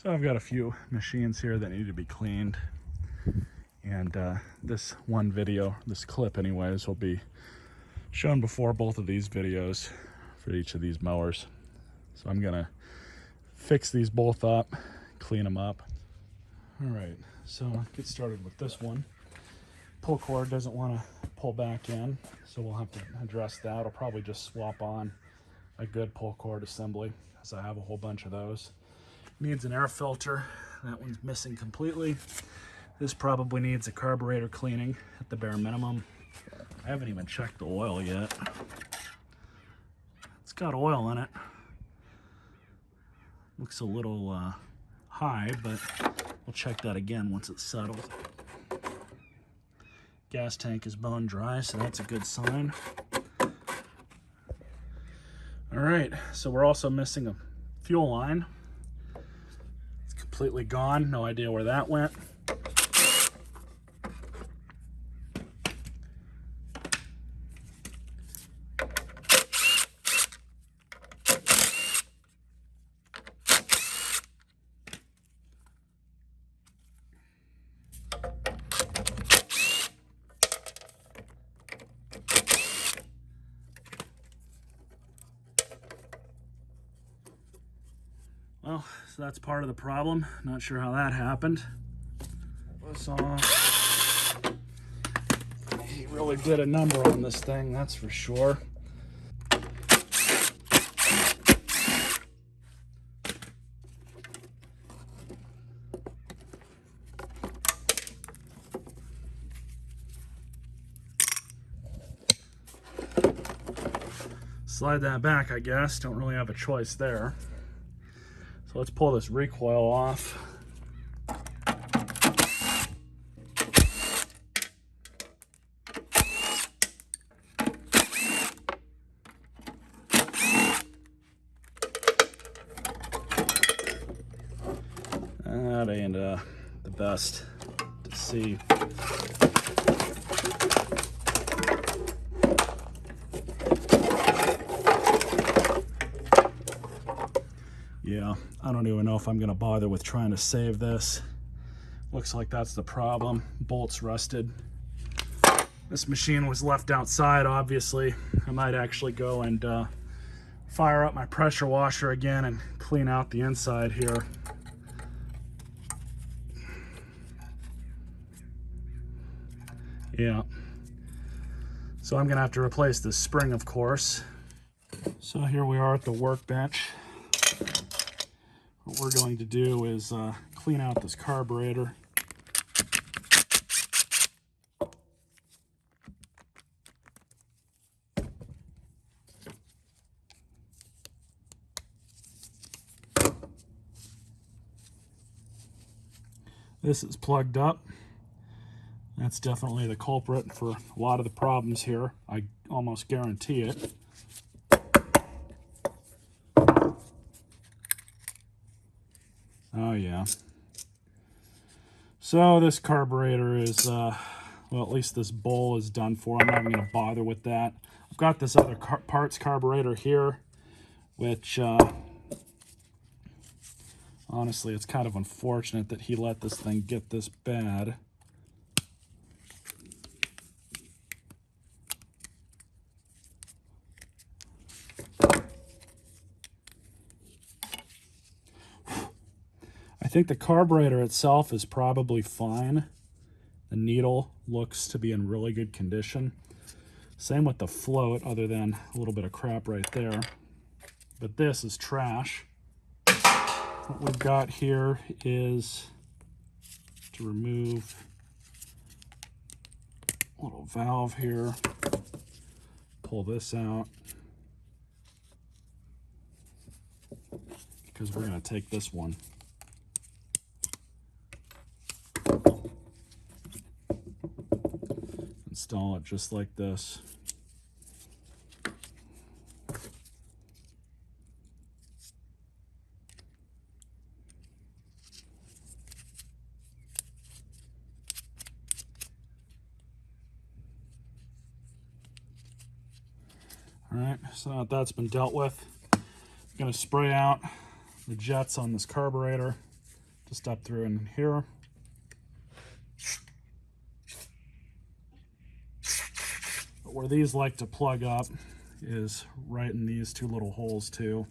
So I've got a few machines here that need to be cleaned, and this one video, this clip anyways, will be shown before both of these videos for each of these mowers. So I'm gonna fix these both up, clean them up. All right, so get started with this one. Pull cord doesn't want to pull back in, so we'll have to address that. I'll probably just swap on a good pull cord assembly, as I have a whole bunch of those. Needs an air filter. That one's missing completely. This probably needs a carburetor cleaning at the bare minimum. I haven't even checked the oil yet. It's got oil in it. Looks a little high, but we'll check that again once it's settled. Gas tank is bone dry, so that's a good sign. All right, so we're also missing a fuel line. It's completely gone, no idea where that went. Well, so that's part of the problem. Not sure how that happened. He really did a number on this thing, that's for sure. Slide that back, I guess. Don't really have a choice there. So let's pull this recoil off. That ain't the best to see. Yeah, I don't even know if I'm gonna bother with trying to save this. Looks like that's the problem. Bolts rusted. This machine was left outside, obviously. I might actually go and fire up my pressure washer again and clean out the inside here. Yeah. So I'm gonna have to replace this spring, of course. So here we are at the workbench. What we're going to do is clean out this carburetor. This is plugged up. That's definitely the culprit for a lot of the problems here. I almost guarantee it. Oh yeah. So this carburetor is, well, at least this bowl is done for. I'm not even going to bother with that. I've got this other parts carburetor here, which honestly, it's kind of unfortunate that he let this thing get this bad. I think the carburetor itself is probably fine. The needle looks to be in really good condition. Same with the float, other than a little bit of crap right there. But this is trash. What we've got here is to remove a little valve here. Pull this out, because we're going to take this one. Install it just like this. All right, so now that's been dealt with, I'm going to spray out the jets on this carburetor. just up through in here. But where these like to plug up is right in these two little holes too.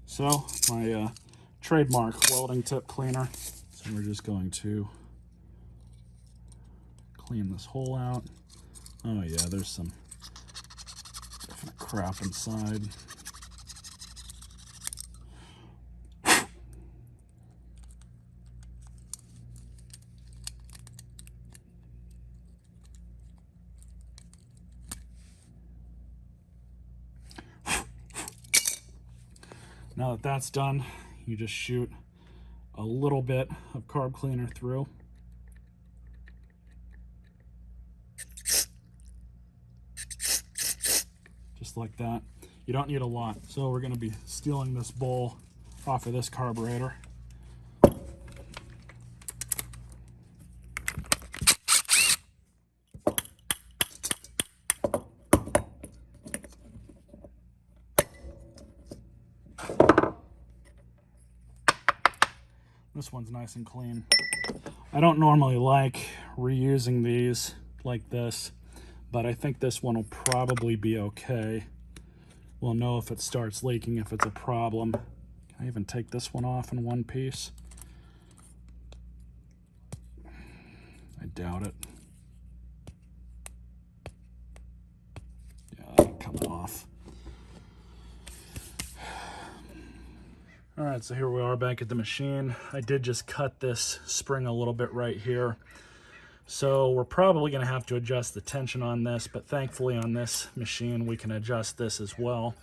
So my trademark welding tip cleaner. So we're just going to clean this hole out. Oh yeah, there's some definite crap inside. Now that that's done, you just shoot a little bit of carb cleaner through. Just like that. You don't need a lot. So we're going to be stealing this bowl off of this carburetor. This one's nice and clean. I don't normally like reusing these like this, but I think this one will probably be okay. We'll know if it starts leaking, if it's a problem. Can I even take this one off in one piece? I doubt it. Yeah, that'll come off. All right, so here we are back at the machine. I did just cut this spring a little bit right here. So we're probably gonna have to adjust the tension on this, but thankfully on this machine, we can adjust this as well.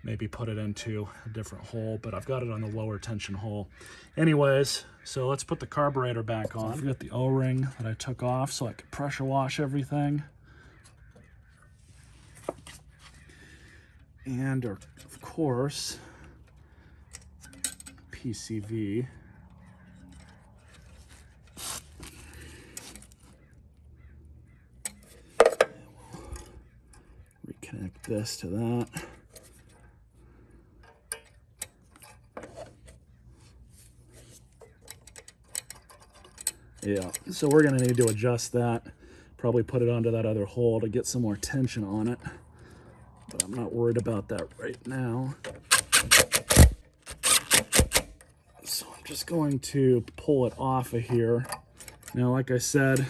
Maybe put it into a different hole, but I've got it on the lower tension hole. Anyways, so let's put the carburetor back on. I've got the O-ring that I took off so I could pressure wash everything. And of course, PCV. Reconnect this to that. Yeah, so we're gonna need to adjust that. Probably put it onto that other hole to get some more tension on it. But I'm not worried about that right now. So I'm just going to pull it off of here. Now, like I said,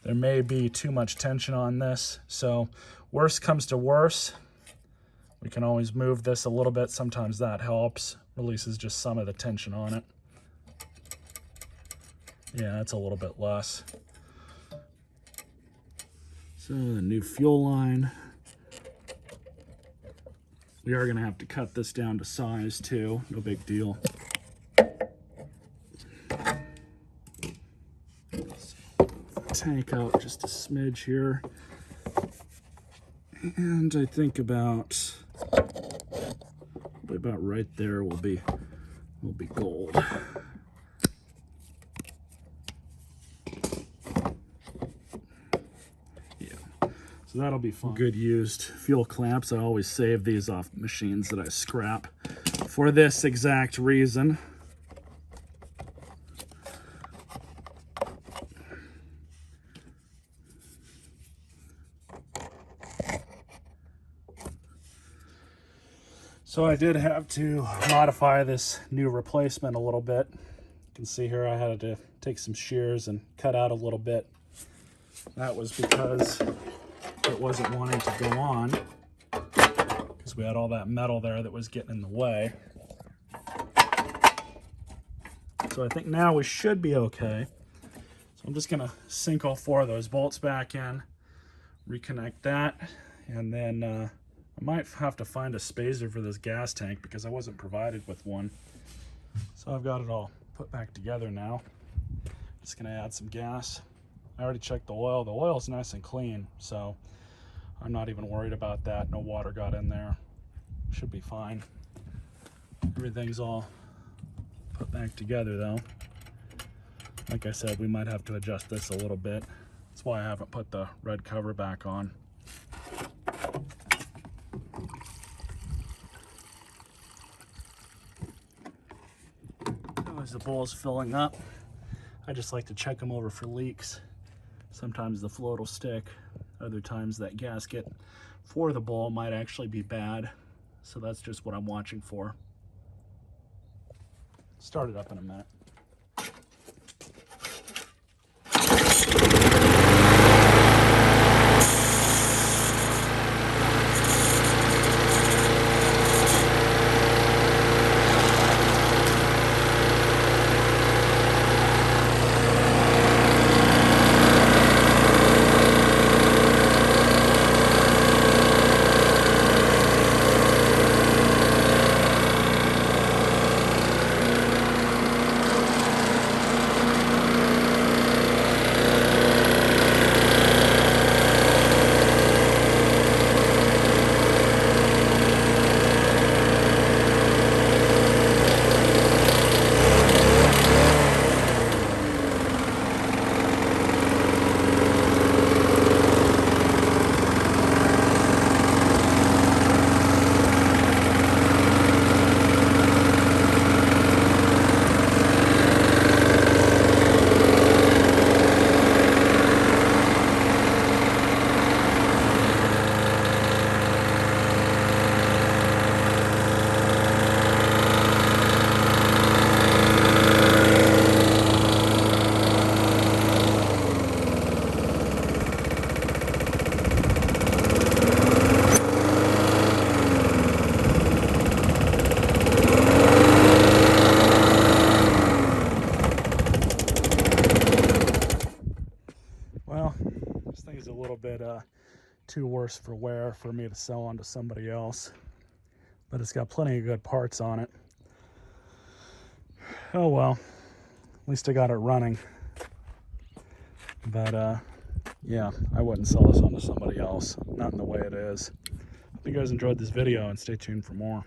there may be too much tension on this. So worst comes to worst, we can always move this a little bit. Sometimes that helps, releases just some of the tension on it. Yeah, that's a little bit less. So the new fuel line. We are gonna have to cut this down to size too, no big deal. Tank out just a smidge here. And I think about right there will be gold. So that'll be fun. Good used fuel clamps. I always save these off machines that I scrap for this exact reason. So I did have to modify this new replacement a little bit. You can see here I had to take some shears and cut out a little bit. That was because it wasn't wanting to go on because we had all that metal there that was getting in the way. So I think now we should be okay. So I'm just gonna sink all four of those bolts back in, reconnect that, and then I might have to find a spacer for this gas tank because I wasn't provided with one. So I've got it all put back together now. Just gonna add some gas. I already checked the oil. The oil's nice and clean, so I'm not even worried about that. No water got in there. Should be fine. Everything's all put back together though. Like I said, we might have to adjust this a little bit. That's why I haven't put the red cover back on. As the bowl's filling up, I just like to check them over for leaks. Sometimes the float will stick. Other times that gasket for the bowl might actually be bad. So that's just what I'm watching for. Start it up in a minute. Well, this thing is a little bit too worse for wear for me to sell on to somebody else, but it's got plenty of good parts on it. Oh well, at least I got it running. But yeah, I wouldn't sell this on to somebody else, not in the way it is. Hope you guys enjoyed this video and stay tuned for more.